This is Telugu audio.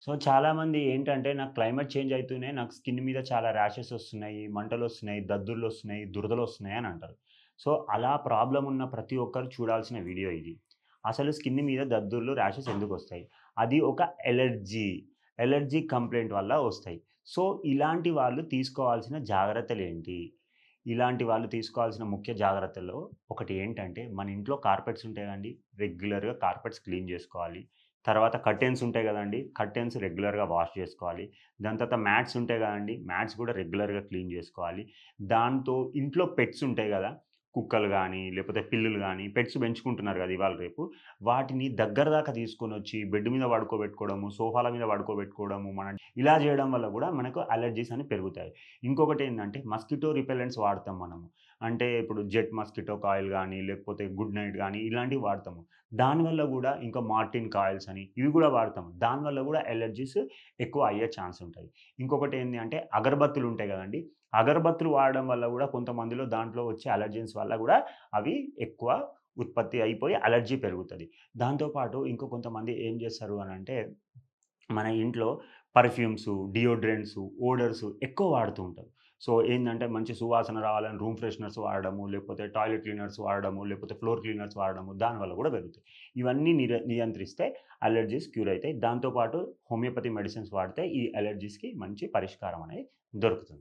సో, చాలామంది ఏంటంటే, నాకు క్లైమేట్ చేంజ్ అయితూనే నాకు స్కిన్ మీద చాలా ర్యాషెస్ ఒస్తున్నాయి, మంటలొస్తున్నాయి, దద్దుర్లొస్తున్నాయి, దురదలొస్తున్నాయి అని అంటారు. సో, అలా ప్రాబ్లమ్ ఉన్న ప్రతి ఒక్కరు చూడాల్సిన వీడియో ఇది. అసలు స్కిన్ మీద దద్దుర్లు, ర్యాషెస్ ఎందుకొస్తాయి? అది ఒక ఎలర్జీ. ఎలర్జీ కంప్లెయింట్ వల్ల ఒస్తాయి. సో, ఇలాంటి వాళ్ళు తీసుకోవాల్సిన జాగ్రత్తలేంటి? ఇలాంటి వాళ్ళు తీసుకోవాల్సిన ముఖ్య జాగ్రత్తల్లో ఒకటి ఏంటంటే, మన ఇంట్లో కార్పెట్స్ ఉంటాయి కదండీ! రెగ్యులర్‌గా కార్పెట్స్ క్లీన్ జేసుకోవాలి. తర్వాత కర్టెన్స్ ఉంటాయి గదండీ! కర్టెన్స్ రెగ్యులర్‌గా వాష్ జేసుకోవాలి. దాని తర్వాత మ్యాట్స్ ఉంటాయి గదండీ! మ్యాట్స్ గూడా రెగ్యులర్‌గా క్లీన్ జేసుకోవాలి. దాంతో ఇంట్లో పెట్స్ ఉంటాయి గదా! కుక్కలు గానీ, లేపోతే పిల్లులు గానీ, పెట్స్ పెంచుకుంటున్నారు గదా! ఇవాళ రేపు. వాటిని దగ్గర దాకా తీసుకొనొచ్చి బెడ్ మీద పడుకోబెట్టుకోవడము, సోఫాల మీద పడుకోబెట్టుకోవడము, ఇలా జేయడం వల్ల గూడా మనకు అలర్జీస్ అని పెరుగుతాయి. ఇంకొకటేందంటే మస్కిటో రిపెల్లెంట్స్ వాడతాం మనము. అంటే ఇప్పుడు జెట్ మస్కిటో కాయిల్ గానీ, లేకపోతే గుడ్ నైట్ గానీ ఇలాంటివి వాడతాము. దానివల్ల గూడా ఇంకా మార్టిన్ కాయిల్స్ అని ఇవి గూడా వాడతాం. దానివల్ల గూడా అలర్జీస్ ఎక్కువ అయ్యే ఛాన్స్ ఉంటది. ఇంకొకటేంది అంటే అగరబత్తులుంటాయి గదండీ! అగరబత్తులు వాడడం వల్ల గూడా కొంతమందిలో దాంట్లో వచ్చే అలర్జెన్స్ వల్ల గూడా అవి ఎక్కువ ఉత్పత్తి అయిపోయి అలర్జీ పెరుగుతది. దాంతో పాటు ఇంకో కొంతమంది ఏం జేస్తారు అనంటే మన ఇంట్లో పర్ఫ్యూమ్సు, డియోడ్రెంట్సు, ఓడర్సు ఎక్కువ వాడుతూ ఉంటారు. సో, ఏందంటే మంచి సువాసన రావాలని రూమ్ ఫ్రెషనర్స్ వాడడము, లేకపోతే టాయిలెట్ క్లీనర్స్ వాడడము, లేకపోతే ఫ్లోర్ క్లీనర్స్ వాడడము, దానివల్ల గూడా పెరుగుతాయి. ఇవన్నీ నియంత్రిస్తే అలర్జీస్ క్యూర్ అయితాయి. దాంతో పాటు హోమియోపతి మెడిసిన్స్ వాడితే ఈ అలర్జీస్‌కి మంచి పరిష్కారం అనేది దొరుకుతుంది.